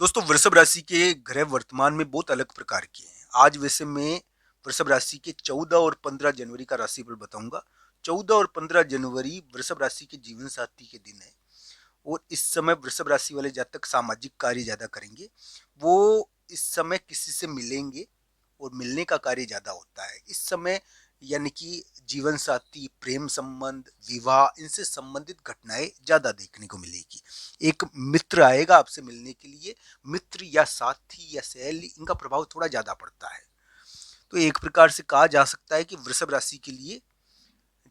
दोस्तों वृषभ राशि के ग्रह वर्तमान में बहुत अलग प्रकार के हैं। आज वैसे मैं वृषभ राशि के 14 और 15 जनवरी का राशिफल बताऊंगा। 14 और 15 जनवरी वृषभ राशि के जीवन साथी के दिन है और इस समय वृषभ राशि वाले जातक सामाजिक कार्य ज्यादा करेंगे। वो इस समय किसी से मिलेंगे और मिलने का कार्य ज्यादा होता है इस समय। यानी कि जीवन साथी, प्रेम संबंध, विवाह, इनसे संबंधित घटनाएं ज्यादा देखने को मिलेगी। एक मित्र आएगा आपसे मिलने के लिए। मित्र या साथी या सहेली, इनका प्रभाव थोड़ा ज्यादा पड़ता है। तो एक प्रकार से कहा जा सकता है कि वृषभ राशि के लिए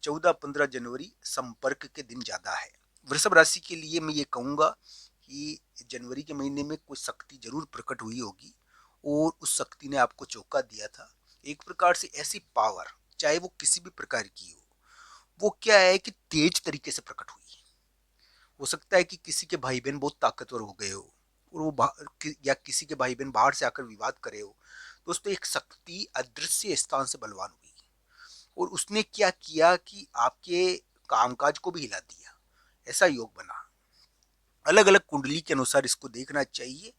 14-15 जनवरी संपर्क के दिन ज्यादा है। वृषभ राशि के लिए मैं ये कहूंगा कि जनवरी के महीने में कोई शक्ति जरूर प्रकट हुई होगी और उस शक्ति ने आपको चौंका दिया था। एक प्रकार से ऐसी पावर, चाहे वो किसी भी प्रकार की हो, वो क्या है कि तेज तरीके से प्रकट हुई। हो सकता है कि किसी के भाई बहन बहुत ताकतवर हो गए हो और या किसी के भाई बहन बाहर से आकर विवाद करे हो। दोस्तों एक शक्ति अदृश्य स्थान से बलवान हुई और उसने क्या किया कि आपके कामकाज को भी हिला दिया। ऐसा योग बना। अलग अलग कुंडली के अनुसार इसको देखना चाहिए।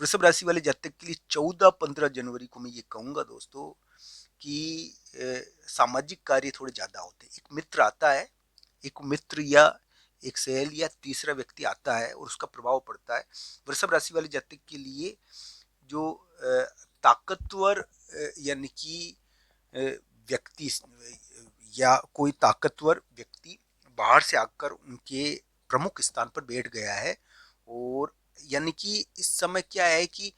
वृषभ राशि वाले जातक के लिए 14-15 जनवरी को मैं ये कहूंगा दोस्तों कि सामाजिक कार्य थोड़े ज्यादा होते हैं। एक मित्र आता है, एक मित्र या एक सहेली या तीसरा व्यक्ति आता है और उसका प्रभाव पड़ता है। वृषभ राशि वाले जातक के लिए जो ताकतवर यानी कि व्यक्ति या कोई ताकतवर व्यक्ति बाहर से आकर उनके प्रमुख स्थान पर बैठ गया है। और यानी कि इस समय क्या है कि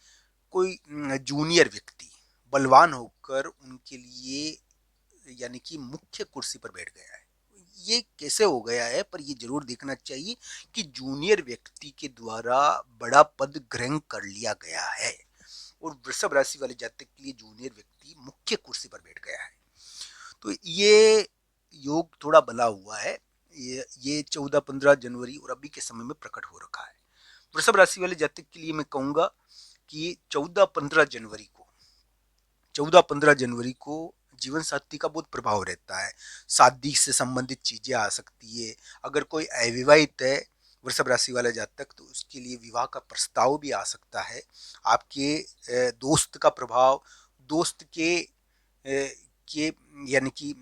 कोई जूनियर व्यक्ति बलवान होकर उनके लिए यानी कि मुख्य कुर्सी पर बैठ गया है। ये कैसे हो गया है, पर ये जरूर देखना चाहिए कि जूनियर व्यक्ति के द्वारा बड़ा पद ग्रहण कर लिया गया है और वृषभ राशि वाले जातक के लिए जूनियर व्यक्ति मुख्य कुर्सी पर बैठ गया है। तो ये योग थोड़ा बना हुआ है। ये 14-15 जनवरी और अभी के समय में प्रकट हो रखा है। वृषभ राशि वाले जातक के लिए मैं कहूंगा कि 14-15 जनवरी को जीवन साथी का बहुत प्रभाव रहता है। शादी से संबंधित चीजें आ सकती है। अगर कोई अविवाहित है वृषभ राशि वाला जातक, तो उसके लिए विवाह का प्रस्ताव भी आ सकता है। आपके दोस्त का प्रभाव, दोस्त के यानी कि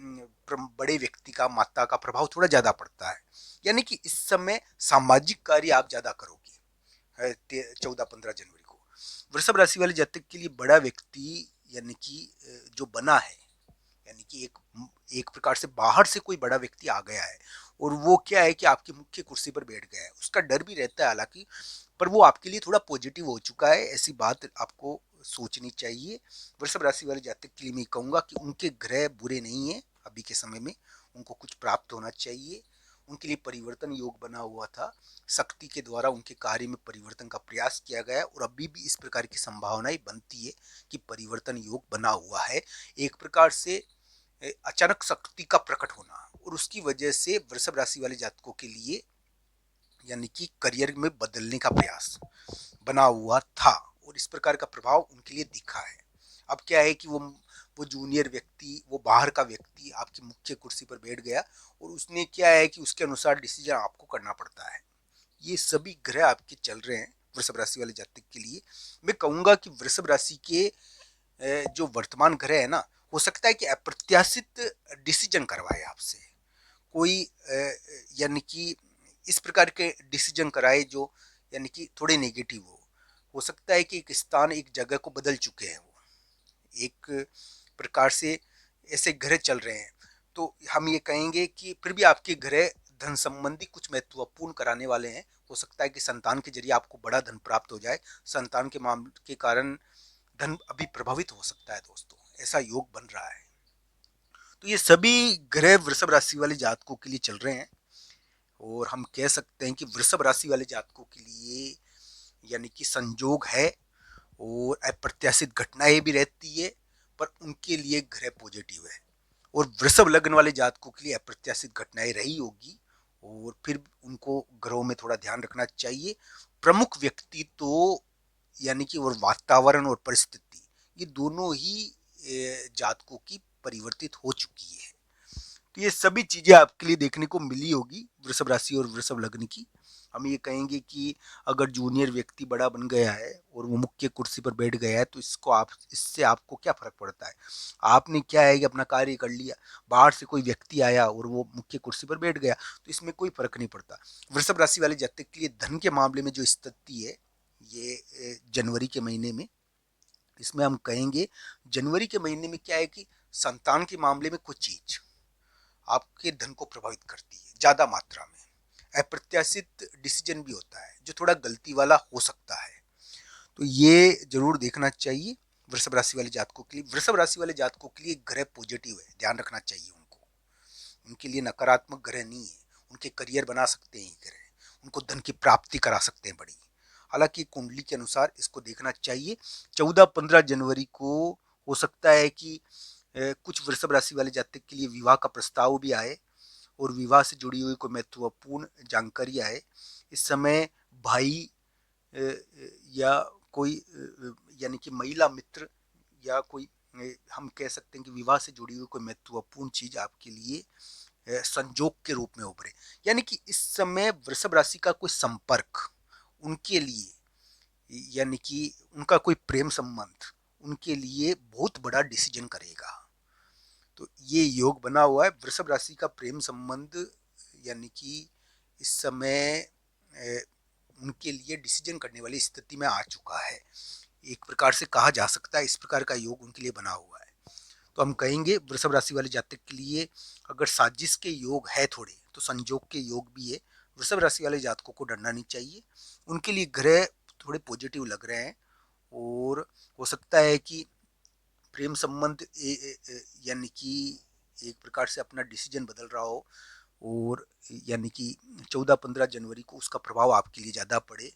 बड़े व्यक्ति का, माता का प्रभाव थोड़ा ज्यादा पड़ता है। यानी कि इस समय सामाजिक कार्य आप ज्यादा करोगे 14-15 जनवरी को। वृषभ राशि वाले जातक के लिए बड़ा व्यक्ति यानी कि जो बना है, यानी कि एक एक प्रकार से बाहर से कोई बड़ा व्यक्ति आ गया है और वो क्या है कि आपकी मुख्य कुर्सी पर बैठ गया है। उसका डर भी रहता है हालांकि, पर वो आपके लिए थोड़ा पॉजिटिव हो चुका है। ऐसी बात आपको सोचनी चाहिए। वृषभ राशि वाले जातक के लिए मैं कहूंगा कि उनके ग्रह बुरे नहीं है अभी के समय में। उनको कुछ प्राप्त होना चाहिए। उनके लिए परिवर्तन योग बना हुआ था। शक्ति के द्वारा उनके कार्य में परिवर्तन का प्रयास किया गया और अभी भी इस प्रकार की संभावनाएं बनती है कि परिवर्तन योग बना हुआ है। एक प्रकार से अचानक शक्ति का प्रकट होना और उसकी वजह से वृषभ राशि वाले जातकों के लिए यानी कि करियर में बदलने का प्रयास बना हुआ था और इस प्रकार का प्रभाव उनके लिए दिखा है। अब क्या है कि वो जूनियर व्यक्ति, वो बाहर का व्यक्ति आपकी मुख्य कुर्सी पर बैठ गया और उसने क्या है कि उसके अनुसार डिसीजन आपको करना पड़ता है। ये सभी ग्रह आपके चल रहे हैं वृषभ राशि वाले जातक के लिए। मैं कहूंगा कि वृषभ राशि के जो वर्तमान ग्रह है ना, हो सकता है कि अप्रत्याशित डिसीजन करवाए आपसे कोई यानी कि इस प्रकार के डिसीजन कराए जो यानी कि थोड़े नेगेटिव हो सकता है कि एक स्थान, एक जगह को बदल चुके हैं वो। एक प्रकार से ऐसे ग्रह चल रहे हैं तो हम ये कहेंगे कि फिर भी आपके ग्रह धन संबंधी कुछ महत्वपूर्ण कराने वाले हैं। हो सकता है कि संतान के जरिए आपको बड़ा धन प्राप्त हो जाए। संतान के मामले के कारण धन अभी प्रभावित हो सकता है दोस्तों, ऐसा योग बन रहा है। तो ये सभी ग्रह वृषभ राशि वाले जातकों के लिए चल रहे हैं और हम कह सकते हैं कि वृषभ राशि वाले जातकों के लिए यानी कि संजोग है और अप्रत्याशित घटनाएं भी रहती है, पर उनके लिए ग्रह पॉजिटिव है। और वृषभ लग्न वाले जातकों के लिए अप्रत्याशित घटनाएं रही होगी और फिर उनको ग्रहों में थोड़ा ध्यान रखना चाहिए। प्रमुख व्यक्ति तो यानी कि और वातावरण और परिस्थिति, ये दोनों ही जातकों की परिवर्तित हो चुकी है। तो ये सभी चीजें आपके लिए देखने को मिली होगी वृषभ राशि और वृषभ लग्न की। हम ये कहेंगे कि अगर जूनियर व्यक्ति बड़ा बन गया है और वो मुख्य कुर्सी पर बैठ गया है तो इससे आपको क्या फर्क पड़ता है। आपने क्या है कि अपना कार्य कर लिया, बाहर से कोई व्यक्ति आया और वो मुख्य कुर्सी पर बैठ गया तो इसमें कोई फर्क नहीं पड़ता। वृषभ राशि वाले जातक के लिए धन के मामले में जो स्थिति है ये जनवरी के महीने में, इसमें हम कहेंगे जनवरी के महीने में क्या है कि संतान के मामले में कुछ चीज आपके धन को प्रभावित करती है ज्यादा मात्रा में। अप्रत्याशित डिसीजन भी होता है जो थोड़ा गलती वाला हो सकता है, तो ये जरूर देखना चाहिए वृषभ राशि वाले जातकों के लिए। वृषभ राशि वाले जातकों के लिए ग्रह पॉजिटिव है, ध्यान रखना चाहिए उनको, उनके लिए नकारात्मक ग्रह नहीं है। उनके करियर बना सकते हैं ग्रह, उनको धन की प्राप्ति करा सकते हैं बड़ी। हालांकि कुंडली के अनुसार इसको देखना चाहिए। 14-15 जनवरी को हो सकता है कि कुछ वृषभ राशि वाले जातक के लिए विवाह का प्रस्ताव भी आए और विवाह से जुड़ी हुई कोई महत्वपूर्ण जानकारी आए। इस समय भाई या कोई यानी कि महिला मित्र या कोई हम कह सकते हैं कि विवाह से जुड़ी हुई कोई महत्वपूर्ण चीज आपके लिए संजोग के रूप में उभरे। यानी कि इस समय वृषभ राशि का कोई संपर्क उनके लिए, यानी कि उनका कोई प्रेम संबंध उनके लिए बहुत बड़ा डिसीजन करेगा। तो ये योग बना हुआ है वृषभ राशि का प्रेम संबंध, यानी कि इस समय उनके लिए डिसीजन करने वाली स्थिति में आ चुका है, एक प्रकार से कहा जा सकता है। इस प्रकार का योग उनके लिए बना हुआ है। तो हम कहेंगे वृषभ राशि वाले जातक के लिए अगर साजिश के योग है थोड़े तो संजोग के योग भी है। वृषभ राशि वाले जातकों को डरना नहीं चाहिए, उनके लिए ग्रह थोड़े पॉजिटिव लग रहे हैं और हो सकता है कि प्रेम संबंध यानी कि एक प्रकार से अपना डिसीजन बदल रहा हो और यानी कि 14-15 जनवरी को उसका प्रभाव आपके लिए ज़्यादा पड़े,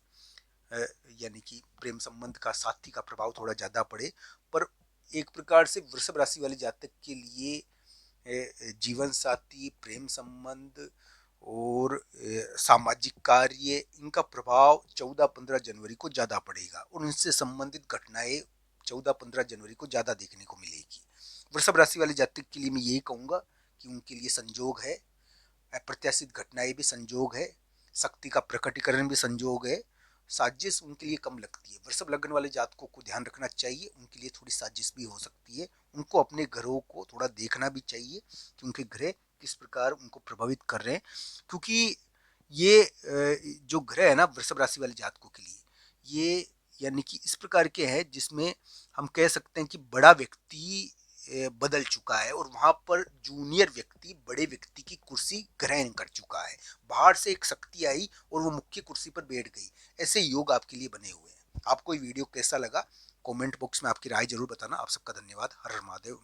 यानी कि प्रेम संबंध का साथी का प्रभाव थोड़ा ज़्यादा पड़े। पर एक प्रकार से वृषभ राशि वाले जातक के लिए जीवन साथी, प्रेम संबंध और सामाजिक कार्य, इनका प्रभाव 14-15 जनवरी को ज़्यादा पड़ेगा और इनसे संबंधित घटनाएं 14-15 जनवरी को ज़्यादा देखने को मिलेगी। वृषभ राशि वाले जातक के लिए मैं यही कहूँगा कि उनके लिए संजोग है, अप्रत्याशित घटनाएं भी संजोग है, शक्ति का प्रकटीकरण भी संजोग है। साजिश उनके लिए कम लगती है। वृषभ लग्न वाले जातकों को ध्यान रखना चाहिए, उनके लिए थोड़ी साजिश भी हो सकती है। उनको अपने ग्रहों को थोड़ा देखना भी चाहिए कि उनके ग्रह किस प्रकार उनको प्रभावित कर रहे हैं, क्योंकि ये जो ग्रह है ना वृषभ राशि वाले जातकों के लिए ये यानी कि इस प्रकार के हैं जिसमें हम कह सकते हैं कि बड़ा व्यक्ति बदल चुका है और वहां पर जूनियर व्यक्ति बड़े व्यक्ति की कुर्सी ग्रहण कर चुका है। बाहर से एक शक्ति आई और वो मुख्य कुर्सी पर बैठ गई। ऐसे योग आपके लिए बने हुए हैं। आपको ये वीडियो कैसा लगा कमेंट बॉक्स में आपकी राय जरूर बताना। आप सबका धन्यवाद। हर हर महादेव।